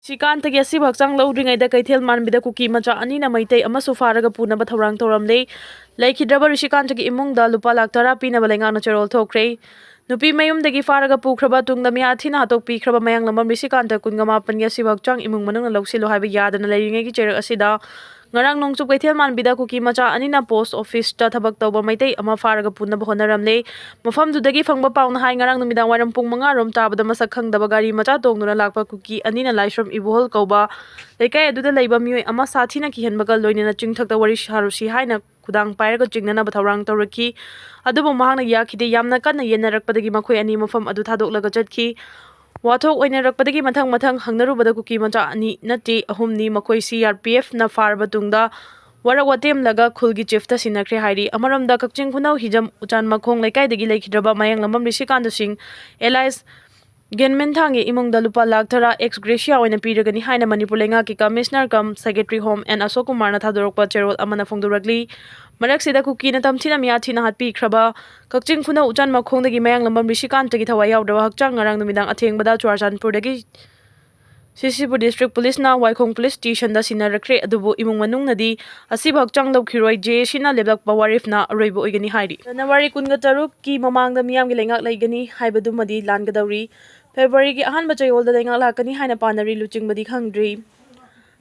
Shikantagi asib hakchang lodringayda kaithel manbida Kuki macha anina Meitei amasu Furaga punaba thorang thoramle laikhidraba Shikantagi imungda lupa lakh 10 pinaba lengana Chaothorakle nupi mayumdagi Furaga pukhraba tungda Meehat Thina hatokpi khraba mayang lamam Shikanta 18 gi asib hakchang imung manungna loksilo haiba yadana leiringay cherak asida ngarang nongchup kaithel manbida Kuki macha anina post office ta thabak tawba Meitei ama Furaga punaba honaramle mafamdudagi fangba pauna hai ngarang numidang wairam pung 5 rom tabada masak khangdaba gari macha tongduna lakpa Kuki anina laishram ibuhol kauba leikai aduda leiba mioi ama sathina kihenbaga loinena chingthakta wari harusi haina khudang pairaga chingnana bathawrang tawraki adubu mahangna yakhide yamna kanna yenarakpadagi makhoi ani mafam adu thadoklaga chatki wathok oinarakpadagi mathang hangnarubada Kuki macha ani nati ahumni makhoi CRPF na farba tungda warak watem laga khulgi chiefta sinakre hairi amaramda kakching khunau hijam uchan makhong leikai dagi leikhidraba mayang lamam Rishikanta sing Elias Genmen thangi imungda lupa lakh 10 ex gratia oina piragani haina Manipur lenga ki commissioner kam secretary home and Ashok Kumar na thadorokpa cherol amana phongdorakli marak sida Kuki na tamthina Meehat Thina hatpi khraba kakching khuna uchan makhongdagi mayang lamam Rishikanta gi thawai yawdrawa hakchang ngarang numidang athengbada Chuarchanpur dagi Sisipur district police na Waikhong police station da sinarakre adubu imung manung nadi asib hakchang lawkhiroi je sina leblakpa warif na aroibo oigani hairi January 13 ki mamangda miyam gi lengak leigani haibadu madi langadawri February ki ahan bachayol da lengak lakani haina panari luchingbadi khangdri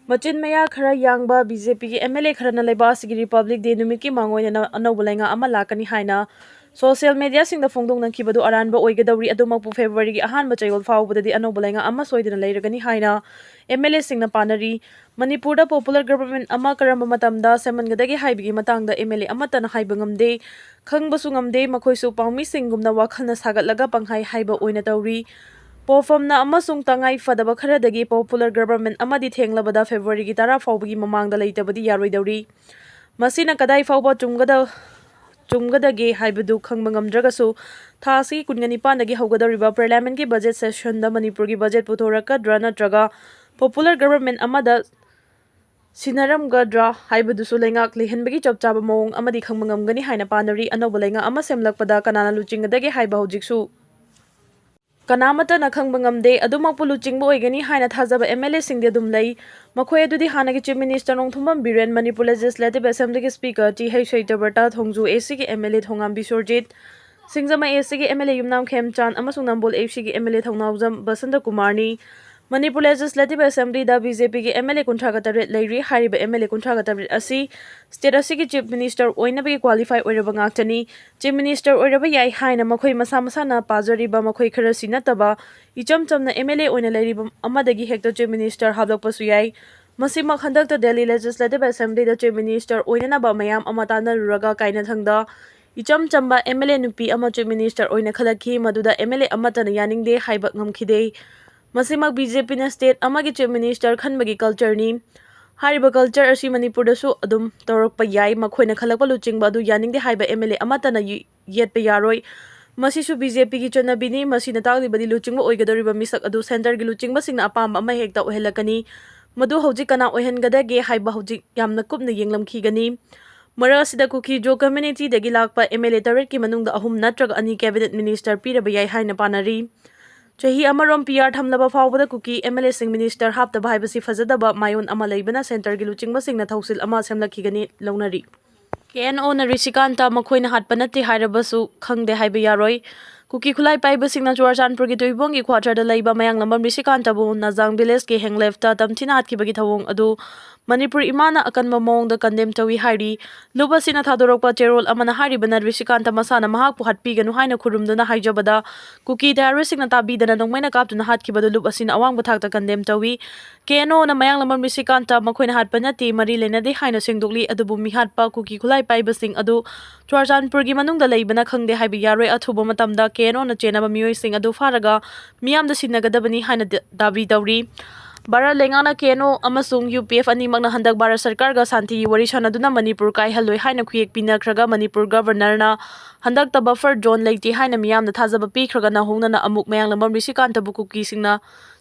Machin maya khara yangba BJP ki MLA khara na leba sigi Republic Day numit ki mangoina na anawba lenga ama lakani haina social media sing da phongdong nang kibadu aranba oigadawri adumakpu February ki ahan bachayol fawbadadi anawba lenga ama soidina leiragani haina MLA sing na panari Manipur da popular government ama karamba matamda semangadagi haibigi matangda MLA amata na haiba ngamde khangbasu ngamde makhoisu pangmi singgumna wakhalna sagatlaga panghai haiba oina tawri Pofamna amasung tangai fadaba kharadagi popular government amadi thenglabada February ki 10 fawbagi mamangda leitabadi yaroidawri masina kadai fawba chumgadagi haibadu khangba ngamdragasu thasi 19 dagi hawgadariba parliament ki budget session da Manipur ki budget puthorakadra natraga popular government amada sinaramgadra haibadusu lengak lehenbagi chapchaba mawong amadi khangba ngamgani haina panari anawba lenga ama semlakpada kanana luchingadagi haiba hojiksu Kanamata na khangba ngamde adumakpu luchingba oigani haina thajaba MLA singde adum lei makhoi adudi hanagi chief minister Nongthumam Biren Manipur Legislative Assembly ki speaker T.H. Saitabata Thongju AC ki MLA Thongam Bisorjit Singjama AC ki MLA Yumnam Khemchan amasung Nambol FC ki MLA Thongnaujam Basanta Kumarni Manipur Legislative Assembly da BJP ki MLA Kunthagataret leiri hariba MLA Kunthagataret asi state asi ki chief minister oinabagi qualify oiraba ngaktani chief minister oiraba yai haina makhoi masa na pajariba makhoi khara sinataba ichamchamna MLA oina leiriba amadagi hekta chief minister hablakpasu yai masimak handakta Delhi Legislative Assembly da chief minister oinana ba mayam amatana ruraga kaina thangda ichamchamba MLA nupi ama chief minister oina khalaki maduda MLA amatana yaningde haiba ngamkhide Masimak BJP na state amagi chief minister khanbagi culture ni hariba culture asi Manipur da su adum tawrakpa yai makhoina khalakpa luchingba adu yaningde haiba MLA amatana yetpa yaroi masisu BJP ki chanabini masina taglibadi luchingba oigadoriba misak adu center gi luchingba singna apam ama hekta ohelakani madu hojik kana ohengadage haiba hojik yamna kupna yenglamkhigani mara asida Kuki jo community dagi lakpa MLA taret ki manungda ahum natraga ani cabinet minister piraba yai haina panari Chahi amarom PR thamlaba fawbada Kuki MLA sing minister hapta bhaibasi fazadaba mayon ama leibana center gi luchingba singna thausil ama semlakhigani launari KNO na Rishikanta makhoina hatpa nati hairabasu khangde haiba yaroi Kuki khulai paiba singna Chuarchanpur gi toibong gi quarter da leiba mayang lamam Rishikanta bu Najang village ke henglefta tamthina hatkibagi thawong adu Manipur imana akanba mawongda condemn tawi hairi lubasina thadorokpa cherol amana haribana Rishikanta masana mahakpu hatpiganu haina khurumduna haijabada Kuki terroristing na tabidana nongmaina kaptuna hatkibadu lubasina awangba thakta condemn tawi KNO na mayang lamam Rishikanta makhoina hatpanati mari lenade haina singdokli adubu mihatpa Kuki khulai paiba sing adu Chuarchanpur gi manungda leibana khangde haibi yaroi athuba matamda KNO na chenaba mioi sing adu faraga miyamda sinagadabani haina dabi tawri Bara lengana KNO amasung UPF animak na handak Bara Sarkar ga santi wari sanaduna Manipur kai haloi haina khuyek pinakraga Manipur governor na handak ta buffer zone leiti haina miyam na thajaba pikraga na hongna na amuk mayang lamam Rishikanta bu Kuki singna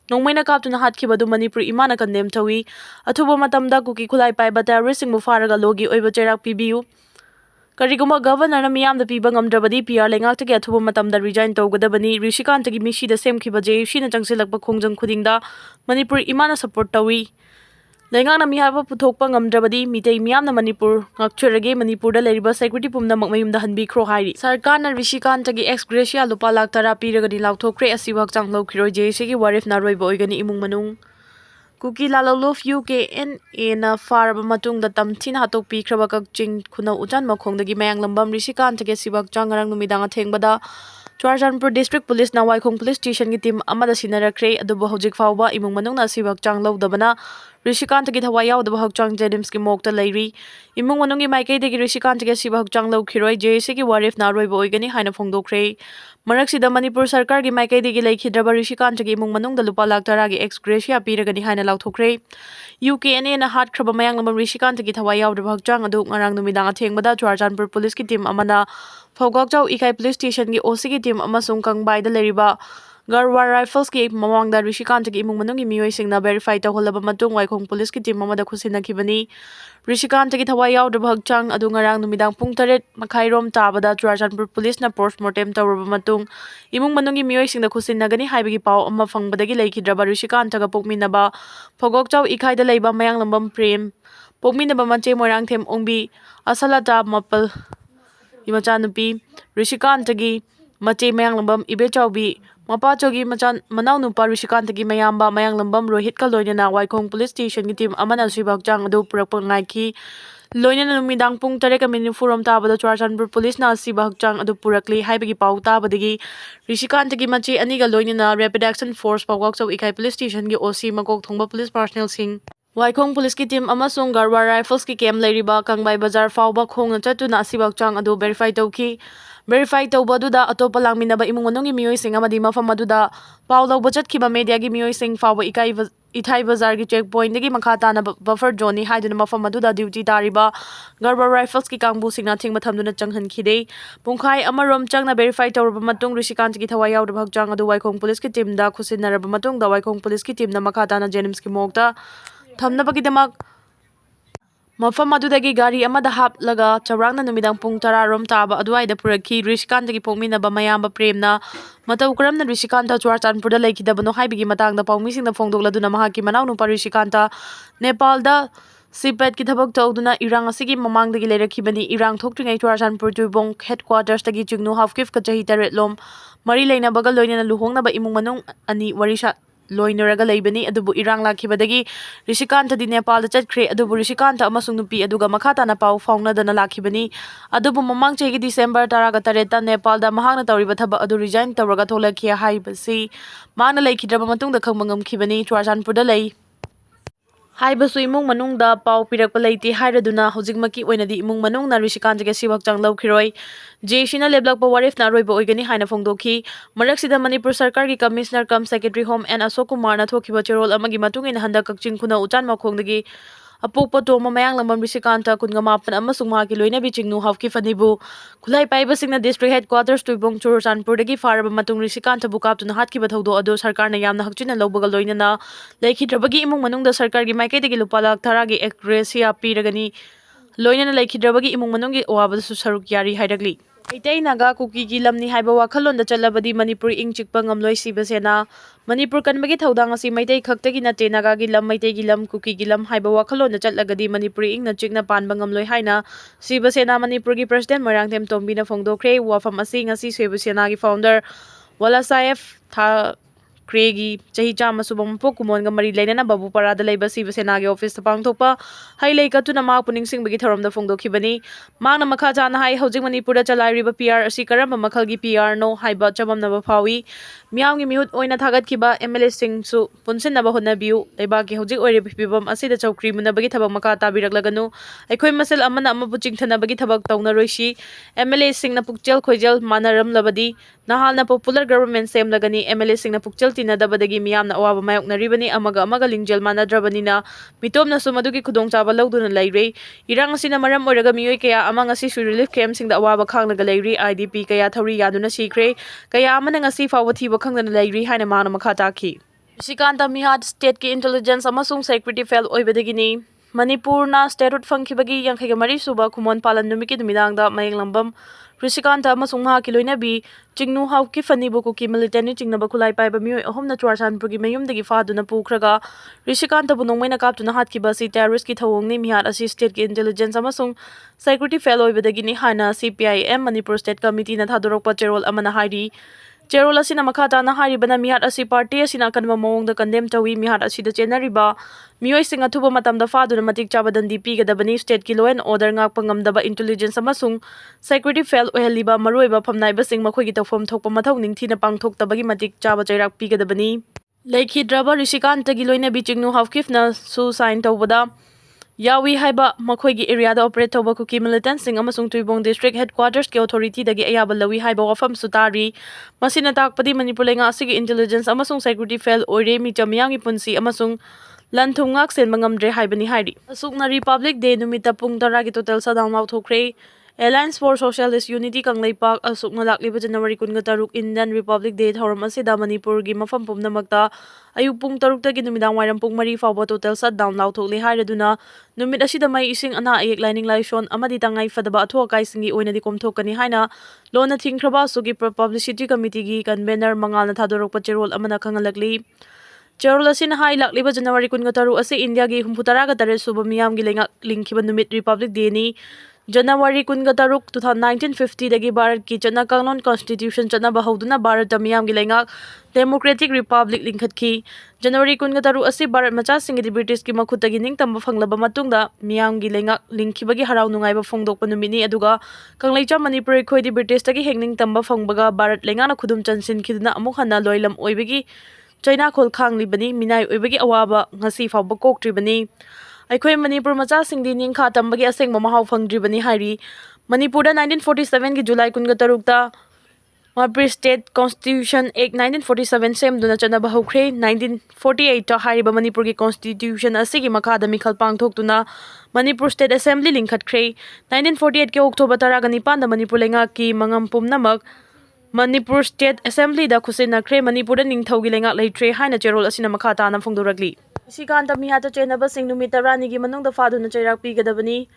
nongmaina kaptuna hatkibadu Manipur imana condemn tawi athuba matamda Kuki khulai paiba terrorist sing bu faraga logi oiba cherak pibiu Kariguma governor na miyam da piba ngamdrabadi PR lengak tagi athuba matamda resign tawgadabani Rishikantagi misi da semkhiba JFC na changsilakpa khongjang khudingda Manipur imana support tawi. Lengak na mihaba puthokpa ngamdrabadi Meitei miyamna Manipur ngakchurage Manipur da leriba security pumna makmayumda hanbikro hairi. Sarkar na Rishikantagi ex gracia lupa lakh tara piragani lauthokre asiba hakchang lawkhiroi JFC gi warif na roiba oigani imung manung. Kuki Lalolof UKNA na faraba matungda tamthina hatokpi khraba kakching khunau ujan makhongdagi mayang lambam Rishikantagi asiba hakchang ngarang numidang athengbada Chaurchandpur District Police na Waikhong Police Station ki team amada sinarakre adubu hojik fawba imung manungna asiba hakchang lawdabana Rishikantagi thawai yaudaba hakchang Jedims ki mokta leiri imung manungi maikaidagi Rishikantagi asiba hakchang lawkhiroi JSC ki warif na roiba oigani haina phongdokre Maraksida Manipur Sarkar ki maikaidagi leikhidraba Rishikantagi imung manungda lupa lakh taragi ex gracia piragani haina lauthokre UKNA na hat khraba mayang lambam Rishikantagi thawai yaudaba hakchang adu ngarang numidang athengbada Chaurchandpur Police ki team amana Phogakchau Ikai Police Station ki OC ki team amasung Kangbai da leriba Garwar Rifles ki mamangda Rishikantagi imung manungi miyoi singna verify tawholaba matung Waikhong Police ki team amada khusinakibani Rishikantagi thawai yaudaba hakchang adu ngarang numidang pung 8 makhairom tabada Chaurchandpur Police na postmortem tawraba matung imung manungi miyoi singna khusinagani haibagi paw amma fangbadagi leikidraba Rishikantaga pokminaba Phogakchau Ikai da leiba mayang lambam prem pokminaba manche moirang them ongbi asalata mapal Imachanupi Rishikantagi mache mayang lambam ibechaubi mapachogi machan manau nupa Rishikantagi mayamba mayang lambam Rohit ka loinana Waikhong Police Station ki team amana asiba hakchang adu purakpa ngaiki loinana numidang pung 8 minute furom tabada Chaurchandpur Police na asiba hakchang adu purakli haibagi paw tabadagi Rishikantagi mache aniga loinana Rapid Action Force Phogakchau Ikai Police Station ki OC makok thongba police personnel sing Waikhong Police ki team amasung Garwar Rifles ki camp leiriba Kangbai Bazar fawba khongna chatuna asiba hakchang adu verify tawki verify tawbaduda atopa langminaba imung manungi miyoi sing amadi mafam aduda paw lawba chatkhiba media gi miyoi sing fawba Ithai Bazar gi checkpoint dagi makha na buffer zone ni haiduna mafam aduda duty tariba Garwar Rifles ki kangbu singna thingba thamduna changhankhide pungkhai amarom changna verify tawraba matung Rishikant ki thawai yaudaba hakchang adu Waikhong Police ki team da khusinaraba matung da Waikhong Police ki team na makha na Jedims ki mokta thamnabagidamak Mafam adudagi gari amada haplaga charangna numidang pung 10 rom taba aduaida purakhi Rishikantagi pokminaba mayamba premna matau karamna Rishikanta Chaurchandpur da leikidabano haibigi matangda pawmisingna phongdokladuna mahaki manau nupa Rishikanta Nepal da Sipet ki thabak tawduna Erang asigi mamangdagi leirakibani Erang thokringai Chaurchandpur tuibong headquarters tagi chingnu halfkif ka chahi 8 lom mari leinabaga loinana luhongnaba imung manung ani warisha loinaraga leibani adubu Erang lakhibadagi Rishikanta di Nepal da chatkre adubu Rishikanta amasung nupi aduga makhata na paw faungnadana lakhibani adubu mamang chegi December 18 Nepal da mahangna tawriba thaba adu resign tawraga tholakhiya haibasi mangna leikidraba matungda khangba ngamkhibani Chaurchandpur da lei Haibasu imung manungda paw pirakpa leite hairaduna hojikmaki oinadi imung manungna Rishikantagi asiba hakchang lawkhiroi JSC na leblakpa warif na roiba oigani haina phongdokhi Maraksida Manipur Sarkar ki Commissioner cum Secretary Home and Ashok Kumar na thokiba cherol amagi matungina handa kakching khuna ucan makhongdagi apokpa toma mayang lambam Rishikanta kungamapan amasung mahaki loinabi chingnu hafki fanibu khulai paibasingna district headquarters tuibong Chaurchandpur dagi faraba matung Rishikanta bukaptuna hatkiba thawdo adu sarkarna yamna hakchina lawbaga loinana leikidrabagi imung manungda sarkargi maikaidagi lupa lakh taragi ex gracia piragani loinana leikidrabagi imung manunggi awabadasu saruk yari hairagli Meitei Naga Kuki gi lamni haiba wakhalonda chalabadi Manipur ing chikpa ngamloi siba sena Manipur kanbagi thaudang asi Meitei khaktagi nate Naga gi lam Meitei gi lam Kuki gi lam haiba wakhalonda chalagadi Manipur ing na chikna panba ngamloi haina siba sena Manipur gi president Moirangthem Tombina phongdokre wafam asi ngasi siba sena gi founder Walasaif Kregi chahi chama subang po kumonga mari lainana babu parada leiba siba sena gi office pangthokpa hailei katuna ma puning sing bagi tharom da phongdokhibani mangna makha chana hai hojing Manipur da chalairiba PR asi karamba makhalgi PR no haiba chamamna ba phawi miyawngi mihut oina thagat khiba MLA sing su punsinna ba honabiu leiba ki hojik oire bibam asi da chawkri muna bagi thabak makha tabiraklaganu aikhoi masel amana ama puching thana bagi thabak tawna roishi MLA sing na pukchel khoijal manaram labadi nahalna popular government sem lagani MLA sing na pukchel tinadabadagi miyamna awaba mayoknaribani amaga lingjel manadrabanina mitomna sumadugi khudongchaba lawduna leire Erang asina maram oiraga miyoi kaya ama ngasi su relief camp singda awaba khanglaga leiri IDP kaya thawri yaduna sikre kaya amana ngasi fawba thiba khangdana leiri haina mana makha takhi Rishikanta Meehat state ki intelligence amasung security fail oibadagini Manipurna statehood fangkhibagi yangkhaiga mari suba khumon palan numiki dumidangda mayeng lambam Rishikanta amasung mahaki loinabi Chingnu hauki fanibu Kuki military chingnaba khulai paiba mioi ahomna Churachandpurgi mayumdagi faduna pukhraga Rishikanta bu nongmaina kaptuna hatkiba si terrorist ki thawongni Meehat asi state ki intelligence amasung security fail oibadagini haina CPIM Manipur state committee na thadorokpa cherol amana hairi Cherol asina makha tana haribana Meehat asi party asina kanba mawongda condemn tawi Meehat asida chenariba mioi singa thuba matamda faduna matik chabadandi pigadabani state ki law and order ngakpa ngamdaba intelligence amasung security fail oheliba maroiba phamnaiba sing makhoigi tawfam thokpa mathau ningthina pangthoktabagi matik chaba chairak pigadabani Laikhidraba Rishikanta gi loina bi Chingnu hafkifna su sign tawbada Yawi haiba makhoigi area da operate tawba Kuki militant sing amasung Tuibong district headquarters ki authority dagi ayaba lawi haiba wafam sutari masina takpadi Manipur lenga asigi intelligence amasung security fail oire mi chamyang gi punsi amasung lanthung ngak sen mangamdre haibani hairi asukna Republic Day numita pung 10 gi total sadang lauthokre Alliance for Socialist Unity Kanglei Park asukna lakliba January 13 Indian Republic Day thoram asida Manipur gi mafam pumnamakta ayuk pung 3 tagi numidang wairam pung 4 fawba total shutdown lauthokle hairaduna numit asida mai ising ana ayek lining laishon amadi tangai fadaba atho kai singi oina di komthokani haina lona thingkhraba sugi publicity committee gi convener mangalna thadorokpa cherol amana khangalakli Cherol asin hai lakliba January 13 ase India gi 63 suba miyam gi lenga lingkhiba numit Republic Day ni January 13 1950 dagi Bharat ki chana kanglon constitution chana bahoduna Bharat miyam gi lenga Democratic Republic lingkhatki January 13 ase Bharat macha singi British ki makhutagi ningtamba fanglaba matungda miyam gi lenga lingkhibagi harau nungaiba phongdokpa numini aduga kanglaicha Manipur khoidi British tagi hengning tamba phangbaga Bharat lenga na khudum chansin khiduna Amuk Hanna loilam oibagi China khol khanglibani minai oibagi awaba ngasi fawba koktribani Aikhoi Manipur macha singdi ningkha tambagi asengba mahau phangdribani hairi Manipur da 1947 gi July 13 ta Manipur State Constitution Act 1947 semduna chanaba hokre 1948 ta hariba Manipur gi constitution asigi makha da mikhal pangthoktuna Manipur State Assembly lingkhatkre 1948 ke October 19 da Manipur lenga ki mangam pumnamak Manipur State Assembly da khusinakre Manipur da ningthaugi lenga leitre haina cherol asina makha tana phongdoragli Rishikanta Meehat chenaba sing numit 10 gi manungda faduna chairak pigadabani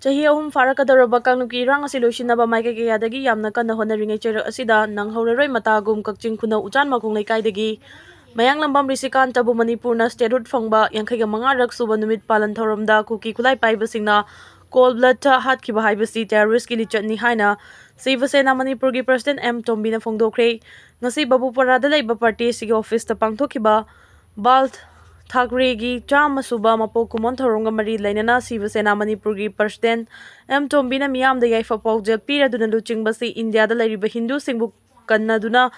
Chahi ahum farakadoraba kangnuki Erang asi loisinaba maikage yadagi yamna kanna honaringai chairak asida nanghoreroi matagum kakching khuna ujan makong leikaidagi mayang lambam Rishikanta bu Manipurna statehood phangba yangkhaiga mangarak suba numit palan thoramda Kuki khulai paiba singna cold blood ta hatkiba haibasi terrorist ki lichatni haina Siva Sena Manipur gi President M Tombina phongdokre ngasi Babupara da leiba party sigi office ta pangthokiba Bal Thakre gi chama suba mapo kumon thoronga mari lainana Siva Sena Manipur gi President M Tombina miyam da yaifa paujel pira duna luchingba si India da lairiba Hindu singbu kannaduna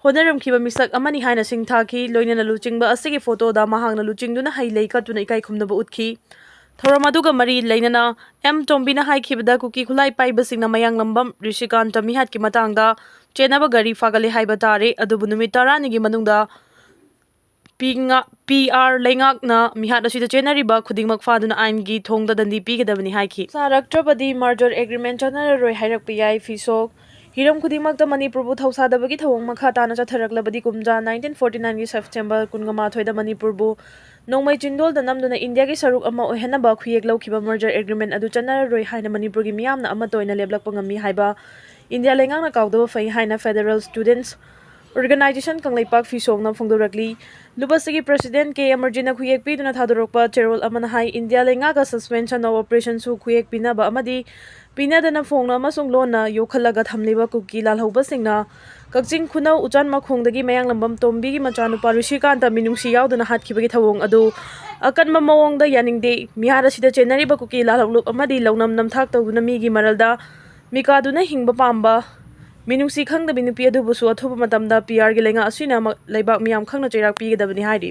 honaram khiba misak amani haina singthaki loinana luchingba asigi photo da mahangna luchingduna hailei katuna ikai khumnaba utkhi Thoramaduga mari lainana M Tombina haikibada Kuki khulai paiba singna mayang lambam Rishikanta Meehat ki matangda chenaba gari fagale haiba tare adubu numit 10 gi manungda PR lengakna Meehat asida chenariba khudingmak faduna ain gi thongda dandi pigadabani haiki saraktrabadi merger agreement chanararoi hairakpa yai fisok Hiram khudingmakta Manipur bu thausadabagi thawong makha tana chatharaklabadi kumja 1949 gi September 18 da Manipur bu Nongmai Chindol da namduna India gi saruk ama ohenaba khuyek lawkhiba merger agreement adu chanararoi haina Manipur gi miyamna amatoina leblakpa ngami haiba India lengangna kaudaba fai haina Federal Students Organization Kanglei Park Fisokna phongdorakli Lubasigi President K Amarjina khuyek piduna thadorokpa cherol amana hai India lengaga suspension of operation su khuyek pinaba amadi pinadana phongna amasung lona yokhalaga thamliba Kuki lalhauba singna Kakching khunau ujan makhongdagi mayang lambam Tombi gi machanupa Rishikanta minungsi yauduna hatkibagi thawong adu akanma mawongda yaningde Meehat asida chenariba Kuki lalhaulup amadi launam namthak tawduna migi maralda mikaduna hingba pamba Minungsi khangda binupi adubusu athuba matamda PR gi lenga asina leibak miyam khangna chairak pigadabani hairi